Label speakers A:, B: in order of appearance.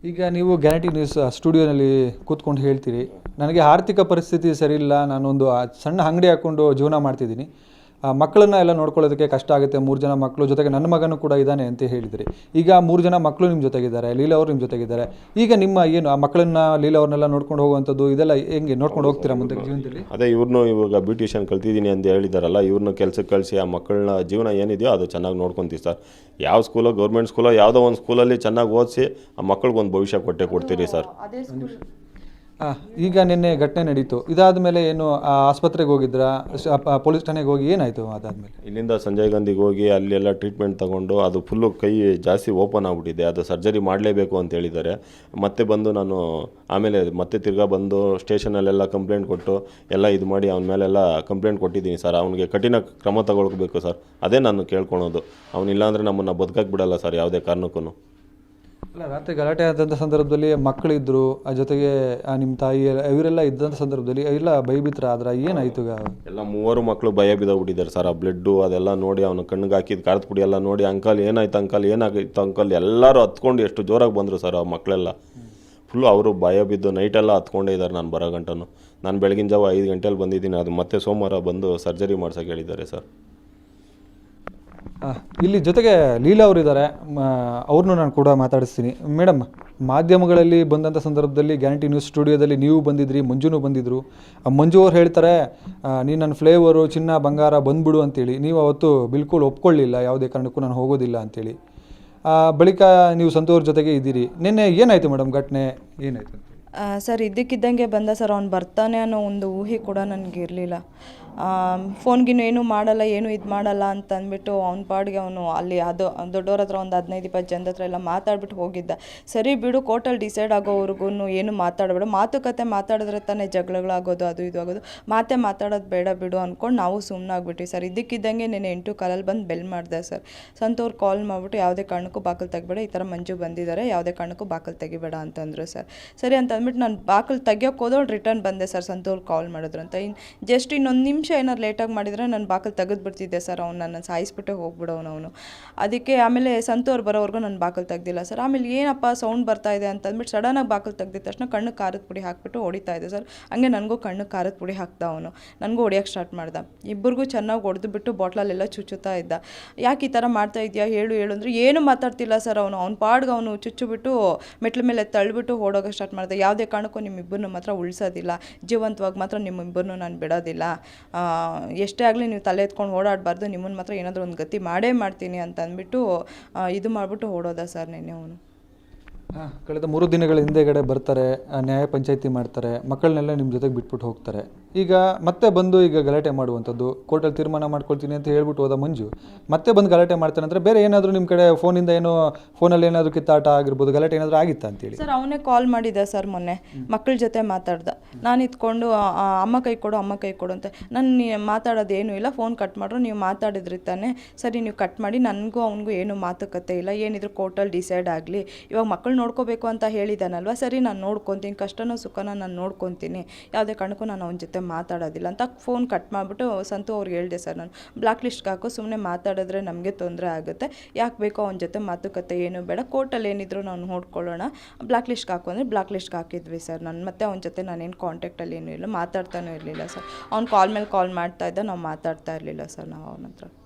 A: ಈಗ ನೀವು guarantee news ಸ್ಟುಡಿಯೋನಲ್ಲಿ ಕೂತ್ಕೊಂಡು ಹೇಳ್ತೀರಿ, ನನಗೆ ಆರ್ಥಿಕ ಪರಿಸ್ಥಿತಿ ಸರಿಯಿಲ್ಲ, ನಾನೊಂದು ಸಣ್ಣ ಅಂಗಡಿ ಹಾಕ್ಕೊಂಡು ಜೀವನ ಮಾಡ್ತಿದ್ದೀನಿ, ಮಕ್ಕಳನ್ನ ಎಲ್ಲ ನೋಡ್ಕೊಳ್ಳೋದಕ್ಕೆ ಕಷ್ಟ ಆಗುತ್ತೆ, 3 ಜನ ಮಕ್ಕಳು ಜೊತೆಗೆ ನನ್ನ ಮಗನೂ ಕೂಡ ಇದ್ದಾನೆ ಅಂತ ಹೇಳಿದ್ರಿ. ಈಗ 3 ಜನ ಮಕ್ಕಳು ನಿಮ್ಮ ಜೊತೆಗಿದ್ದಾರೆ, ಲೀಲಾ ಅವರು ನಿಮ್ಮ ಜೊತೆಗಿದ್ದಾರೆ. ಈಗ ನಿಮ್ಮ ಏನು ಆ ಮಕ್ಕಳನ್ನ ಲೀಲಾ ಅವ್ರನ್ನೆಲ್ಲ ನೋಡ್ಕೊಂಡು ಹೋಗುವಂಥದ್ದು ಇದೆಲ್ಲ ಹೆಂಗೆ ನೋಡ್ಕೊಂಡು ಹೋಗ್ತೀರಾ ಮುಂದೆ ಜೀವನದಲ್ಲಿ?
B: ಅದೇ ಇವ್ರನ್ನೂ ಇವಾಗ ಬ್ಯೂಟಿಷಿಯನ್ ಕಲ್ತಿದ್ದೀನಿ ಅಂತ ಹೇಳಿದಾರಲ್ಲ, ಇವ್ರನ್ನ ಕೆಲಸಕ್ಕೆ ಕಳಿಸಿ ಆ ಮಕ್ಕಳನ್ನ ಜೀವನ ಏನಿದೆಯೋ ಅದು ಚೆನ್ನಾಗಿ ನೋಡ್ಕೊತೀವಿ ಸರ್. ಯಾವ ಸ್ಕೂಲೋ ಗೌರ್ಮೆಂಟ್ ಸ್ಕೂಲೋ ಯಾವುದೋ ಒಂದು ಸ್ಕೂಲಲ್ಲಿ ಚೆನ್ನಾಗಿ ಓದಿಸಿ ಆ ಮಕ್ಕಳಿಗೊಂದು ಭವಿಷ್ಯ ಕೊಡ್ತೀರಿ ಸರ್.
A: ಈಗ ನಿನ್ನೆ ಘಟನೆ ನಡೀತು, ಇದಾದ ಮೇಲೆ ಏನು ಆಸ್ಪತ್ರೆಗೆ ಹೋಗಿದ್ರಾ, ಪೊಲೀಸ್ ಠಾಣೆಗೆ ಹೋಗಿ ಏನಾಯಿತು ಅದಾದಮೇಲೆ?
B: ಇಲ್ಲಿಂದ ಸಂಜಯ್ ಗಾಂಧಿಗೆ ಹೋಗಿ ಅಲ್ಲೆಲ್ಲ ಟ್ರೀಟ್ಮೆಂಟ್ ತೊಗೊಂಡು ಅದು ಫುಲ್ಲು ಕೈ ಜಾಸ್ತಿ ಓಪನ್ ಆಗಿಬಿಟ್ಟಿದೆ, ಅದು ಸರ್ಜರಿ ಮಾಡಲೇಬೇಕು ಅಂತ ಹೇಳಿದ್ದಾರೆ. ಮತ್ತೆ ಬಂದು ನಾನು ಆಮೇಲೆ ಮತ್ತೆ ತಿರ್ಗಾ ಬಂದು ಸ್ಟೇಷನಲ್ಲೆಲ್ಲ ಕಂಪ್ಲೇಂಟ್ ಕೊಟ್ಟು ಎಲ್ಲ ಇದು ಮಾಡಿ ಅವನ ಮೇಲೆಲ್ಲ ಕಂಪ್ಲೇಂಟ್ ಕೊಟ್ಟಿದ್ದೀನಿ ಸರ್. ಅವನಿಗೆ ಕಠಿಣ ಕ್ರಮ ತಗೊಳ್ಬೇಕು ಸರ್, ಅದೇ ನಾನು ಕೇಳ್ಕೊಳೋದು. ಅವನಿಲ್ಲಾಂದರೆ ನಮ್ಮನ್ನು ಬದುಕಕ್ಕೆ ಬಿಡಲ್ಲ ಸರ್ ಯಾವುದೇ ಕಾರಣಕ್ಕೂ.
A: ಅಲ್ಲ, ರಾತ್ರಿ ಗಲಾಟೆ ಆದಂಥ ಸಂದರ್ಭದಲ್ಲಿ ಮಕ್ಕಳಿದ್ರು, ಆ ಜೊತೆಗೆ ನಿಮ್ಮ ತಾಯಿ ಇವರೆಲ್ಲ ಇದ್ದಂಥ ಸಂದರ್ಭದಲ್ಲಿ ಎಲ್ಲ ಭಯಭೀತರ ಆದ್ರೆ ಏನಾಯಿತು?
B: ಎಲ್ಲ 3 ಮಕ್ಕಳು ಭಯ ಬಿದ್ದೋಗ್ಬಿಟ್ಟಿದ್ದಾರೆ ಸರ್. ಆ ಬ್ಲಡ್ಡು ಅದೆಲ್ಲ ನೋಡಿ, ಅವನ ಕಣ್ಣಿಗೆ ಹಾಕಿದ ಖಾರದ ಪುಡಿ ಎಲ್ಲ ನೋಡಿ, ಅಂಕಲ್ ಏನಾಯ್ತು ಅಂಕಲ್ ಎಲ್ಲರೂ ಹತ್ಕೊಂಡು ಎಷ್ಟು ಜೋರಾಗಿ ಬಂದರು ಸರ್. ಆ ಮಕ್ಕಳೆಲ್ಲ ಫುಲ್ಲು ಅವರು ಭಯ ಬಿದ್ದು ನೈಟೆಲ್ಲ ಹತ್ಕೊಂಡೇ ಇದ್ದಾರೆ. ನಾನು ಬರೋ ಗಂಟನು ನಾನು ಬೆಳಗಿನ ಜಾವ 5 ಗಂಟೆಯಲ್ಲಿ ಬಂದಿದ್ದೀನಿ. ಅದು ಮತ್ತೆ ಸೋಮವಾರ ಬಂದು ಸರ್ಜರಿ ಮಾಡ್ಸೋಕೆ ಹೇಳಿದ್ದಾರೆ ಸರ್.
A: ಇಲ್ಲಿ ಜೊತೆಗೆ ಲೀಲಾ ಅವರಿದ್ದಾರೆ, ಅವ್ರನ್ನೂ ನಾನು ಕೂಡ ಮಾತಾಡಿಸ್ತೀನಿ. ಮೇಡಮ್, ಮಾಧ್ಯಮಗಳಲ್ಲಿ ಬಂದಂಥ ಸಂದರ್ಭದಲ್ಲಿ ಗ್ಯಾರಂಟಿ ನ್ಯೂಸ್ ಸ್ಟುಡಿಯೋದಲ್ಲಿ ನೀವು ಬಂದಿದ್ರಿ, ಮಂಜುನೂ ಬಂದಿದ್ದರು. ಮಂಜು ಅವ್ರು ಹೇಳ್ತಾರೆ, ನೀನು ನನ್ನ ಫ್ಲೇವರು ಚಿನ್ನ ಬಂಗಾರ ಬಂದ್ಬಿಡು ಅಂತೇಳಿ. ನೀವು ಅವತ್ತು ಬಿಲ್ಕುಲ್ ಒಪ್ಕೊಳ್ಳಿಲ್ಲ, ಯಾವುದೇ ಕಾರಣಕ್ಕೂ ನಾನು ಹೋಗೋದಿಲ್ಲ ಅಂತೇಳಿ. ಬಳಿಕ ನೀವು ಸಂತೋರ್ ಜೊತೆಗೆ ಇದ್ದೀರಿ. ನಿನ್ನೆ ಏನಾಯಿತು ಮೇಡಮ್, ಘಟನೆ ಏನಾಯಿತು?
C: ಸರ್, ಇದ್ದಕ್ಕಿದ್ದಂಗೆ ಬಂದ ಸರ್. ಅವ್ನು ಬರ್ತಾನೆ ಅನ್ನೋ ಒಂದು ಊಹೆ ಕೂಡ ನನಗಿರಲಿಲ್ಲ. ಫೋನ್ಗಿನ್ನು ಏನೂ ಮಾಡಲ್ಲ, ಏನು ಇದು ಮಾಡಲ್ಲ ಅಂತ ಅಂದ್ಬಿಟ್ಟು ಅವ್ನ ಪಾಡಿಗೆ ಅವನು ಅಲ್ಲಿ ಅದು ದೊಡ್ಡವ್ರ ಹತ್ರ ಒಂದು 15-20 ಜನದ ಹತ್ರ ಎಲ್ಲ ಮಾತಾಡ್ಬಿಟ್ಟು ಹೋಗಿದ್ದ. ಸರಿ ಬಿಡು, ಕೋರ್ಟಲ್ಲಿ ಡಿಸೈಡ್ ಆಗೋವರೆಗೂ ಏನು ಮಾತಾಡಬೇಡ, ಮಾತುಕತೆ ಮಾತಾಡಿದ್ರೆ ತಾನೇ ಜಗಳಗಳಾಗೋದು, ಅದು ಇದು ಆಗೋದು, ಮಾತಾಡೋದು ಬೇಡ ಬಿಡು ಅಂದ್ಕೊಂಡು ನಾವು ಸುಮ್ಮನಾಗ್ಬಿಟ್ವಿ ಸರ್. ಇದ್ದಕ್ಕಿದ್ದಂಗೆ ನೆನೆ 8:15 ಬಂದು ಬೆಲ್ ಮಾಡಿದೆ ಸರ್. ಸಂತೋರ್ ಕಾಲ್ ಮಾಡಿಬಿಟ್ಟು ಯಾವುದೇ ಕಾರಣಕ್ಕೂ ಬಾಕಲು ತೆಗಿಬೇಡ, ಈ ಥರ ಮಂಜು ಬಂದಿದ್ದಾರೆ, ಯಾವುದೇ ಕಾರಣಕ್ಕೂ ಬಾಕಲು ತೆಗಿಬೇಡ ಅಂತಂದರು ಸರ್. ಸರಿ ಅಂತ ಅಂದ್ಬಿಟ್ಟು ನಾನು ಬಾಕಲು ತೆಗಿಯೋಕೆ ಹೋದೋಳು ರಿಟರ್ನ್ ಬಂದೆ ಸರ್. ಸಂತೋರ್ ಕಾಲ್ ಮಾಡಿದ್ರು ಅಂತ. ಜಸ್ಟ್ ಇನ್ನೊಂದು ನಿಮಿಷ ಏನಾದ್ರು ಲೇಟಾಗಿ ಮಾಡಿದರೆ ನಾನು ಬಾಕಲು ತೆಗೆದುಬಿಡ್ತಿದ್ದೆ ಸರ್. ಅವ್ನು ನನ್ನ ಸಾಯಿಸ್ಬಿಟ್ಟೆ ಹೋಗ್ಬಿಡೋನು ಅವನು. ಅದಕ್ಕೆ ಆಮೇಲೆ ಸಂತೋರ್ ಬರೋವರೆಗೂ ನಾನು ಬಾಕಲು ತೆಗ್ದಿಲ್ಲ ಸರ್. ಆಮೇಲೆ ಏನಪ್ಪ ಸೌಂಡ್ ಬರ್ತಾ ಇದೆ ಅಂತ ಅಂದ್ಬಿಟ್ಟು ಸಡನ್ನಾಗಿ ಬಾಕಲು ತೆಗ್ದಿದ ತಕ್ಷಣ ಕಣ್ಣು ಖಾರದ ಪುಡಿ ಹಾಕಿಬಿಟ್ಟು ಹೊಡಿತಾ ಇದೆ ಸರ್. ಹಂಗೆ ನನಗೂ ಕಣ್ಣು ಖಾರದ ಪುಡಿ ಹಾಕ್ದ ಅವನು. ನನಗೂ ಹೊಡಿಯೋಕ್ಕೆ ಸ್ಟಾರ್ಟ್ ಮಾಡ್ದ. ಇಬ್ಬರಿಗೂ ಚೆನ್ನಾಗಿ ಹೊಡೆದುಬಿಟ್ಟು ಬಾಟ್ಲಲ್ಲೆಲ್ಲ ಚುಚ್ಚುತ್ತಾ ಇದ್ದ. ಯಾಕೆ ಈ ಥರ ಮಾಡ್ತಾ ಇದೆಯಾ ಹೇಳು ಅಂದರೆ ಏನು ಮಾತಾಡ್ತಿಲ್ಲ ಸರ್. ಅವ್ನ ಪಾಡ್ಗೆ ಅವನು ಚುಚ್ಚುಬಿಟ್ಟು ಮೆಟ್ಲ ಮೇಲೆ ತಳ್ಳಿಬಿಟ್ಟು ಓಡೋಕೆ ಸ್ಟಾರ್ಟ್ ಮಾಡ್ದೆ. ಯಾವುದೇ ಕಾರಣಕ್ಕೂ ನಿಮ್ಮಿಬ್ಬರನ್ನು ಮಾತ್ರ ಉಳಿಸೋದಿಲ್ಲ, ಜೀವಂತವಾಗಿ ಮಾತ್ರ ನಿಮ್ಮಿಬ್ಬರನ್ನು ನಾನು ಬಿಡೋದಿಲ್ಲ, ಎಷ್ಟೇ ಆಗಲಿ ನೀವು ತಲೆ ಎತ್ಕೊಂಡು ಓಡಾಡಬಾರ್ದು, ನಿಮ್ಮನ್ನು ಮಾತ್ರ ಏನಾದರೂ ಒಂದು ಗತಿ ಮಾಡೇ ಮಾಡ್ತೀನಿ ಅಂತ ಅಂದ್ಬಿಟ್ಟು ಇದು ಮಾಡಿಬಿಟ್ಟು ಓಡೋದ ಸರ್ ನೆನ್ನೆ ಅವನು.
A: ಕಳೆದ 3 ದಿನಗಳ ಹಿಂದೆಗಡೆ ಬರ್ತಾರೆ, ನ್ಯಾಯ ಪಂಚಾಯಿತಿ ಮಾಡ್ತಾರೆ, ಮಕ್ಕಳನ್ನೆಲ್ಲ ನಿಮ್ಮ ಜೊತೆಗೆ ಬಿಟ್ಬಿಟ್ಟು ಹೋಗ್ತಾರೆ. ಈಗ ಮತ್ತೆ ಬಂದು ಈಗ ಗಲಾಟೆ ಮಾಡುವಂಥದ್ದು, ಕೋರ್ಟಲ್ಲಿ ತೀರ್ಮಾನ ಮಾಡ್ಕೊಳ್ತೀನಿ ಅಂತ ಹೇಳ್ಬಿಟ್ಟು ಹೋದ ಮಂಜು ಮತ್ತೆ ಬಂದು ಗಲಾಟೆ ಮಾಡ್ತಾನೆ ಅಂದರೆ ಬೇರೆ ಏನಾದರೂ ನಿಮ್ಮ ಕಡೆ ಫೋನಿಂದ ಏನೋ ಫೋನಲ್ಲಿ ಏನಾದರೂ ಕಿತ್ತಾಟ ಆಗಿರ್ಬೋದು, ಗಲಾಟೆ ಏನಾದರೂ ಆಗಿತ್ತಾ ಅಂತೇಳಿ?
C: ಸರ್, ಅವನೇ ಕಾಲ್ ಮಾಡಿದ್ದ ಸರ್ ಮೊನ್ನೆ, ಮಕ್ಕಳ ಜೊತೆ ಮಾತಾಡ್ದ. ನಾನು ಇತ್ಕೊಂಡು ಅಮ್ಮ ಕೈ ಕೊಡು ಅಂತ. ನಾನು ಮಾತಾಡೋದೇನು ಇಲ್ಲ, ಫೋನ್ ಕಟ್ ಮಾಡ್ರು, ನೀವು ಮಾತಾಡಿದ್ರಿ ತಾನೆ, ಸರಿ ನೀವು ಕಟ್ ಮಾಡಿ, ನನಗೂ ಅವನಿಗೂ ಏನು ಮಾತುಕತೆ ಇಲ್ಲ, ಏನಿದ್ರು ಕೋರ್ಟಲ್ಲಿ ಡಿಸೈಡ್ ಆಗಲಿ, ಇವಾಗ ಮಕ್ಕಳು ನೋಡ್ಕೋಬೇಕು ಅಂತ ಹೇಳಿದಾನಲ್ವ, ಸರಿ ನಾನು ನೋಡ್ಕೊತೀನಿ, ಕಷ್ಟನೋ ಸುಖನ ನಾನು ನೋಡ್ಕೊತೀನಿ, ಯಾವುದೇ ಕಾರಣಕ್ಕೂ ನಾನು ಅವನ ಜೊತೆ ಮಾತಾಡೋದಿಲ್ಲ ಅಂತ ಫೋನ್ ಕಟ್ ಮಾಡಿಬಿಟ್ಟು ಸಂತು ಅವ್ರಿಗೆ ಹೇಳಿದೆ ಸರ್. ನಾನು ಬ್ಲಾಕ್ ಲಿಸ್ಟ್ಗೆ ಹಾಕೋ, ಸುಮ್ಮನೆ ಮಾತಾಡಿದ್ರೆ ನಮಗೆ ತೊಂದರೆ ಆಗುತ್ತೆ, ಯಾಕೆ ಬೇಕೋ ಅವನ ಜೊತೆ ಮಾತುಕತೆ ಏನು ಬೇಡ, ಕೋರ್ಟಲ್ಲಿ ಏನಿದ್ರು ನಾವು ನೋಡ್ಕೊಳ್ಳೋಣ, ಬ್ಲಾಕ್ ಲಿಸ್ಟ್ಗೆ ಹಾಕು ಅಂದರೆ ಬ್ಲಾಕ್ ಲಿಸ್ಟ್ಗೆ ಹಾಕಿದ್ವಿ ಸರ್. ನಾನು ಮತ್ತೆ ಅವನ ಜೊತೆ ನಾನೇನು ಕಾಂಟ್ಯಾಕ್ಟಲ್ಲಿ ಏನೂ ಇಲ್ಲ, ಮಾತಾಡ್ತಾನೂ ಇರಲಿಲ್ಲ ಸರ್. ಅವ್ನು ಕಾಲ್ ಮೇಲೆ ಕಾಲ್ ಮಾಡ್ತಾ ಇದ್ದ, ನಾವು ಮಾತಾಡ್ತಾ ಇರಲಿಲ್ಲ ಸರ್ ನಾವು ಅವನ ಹತ್ರ.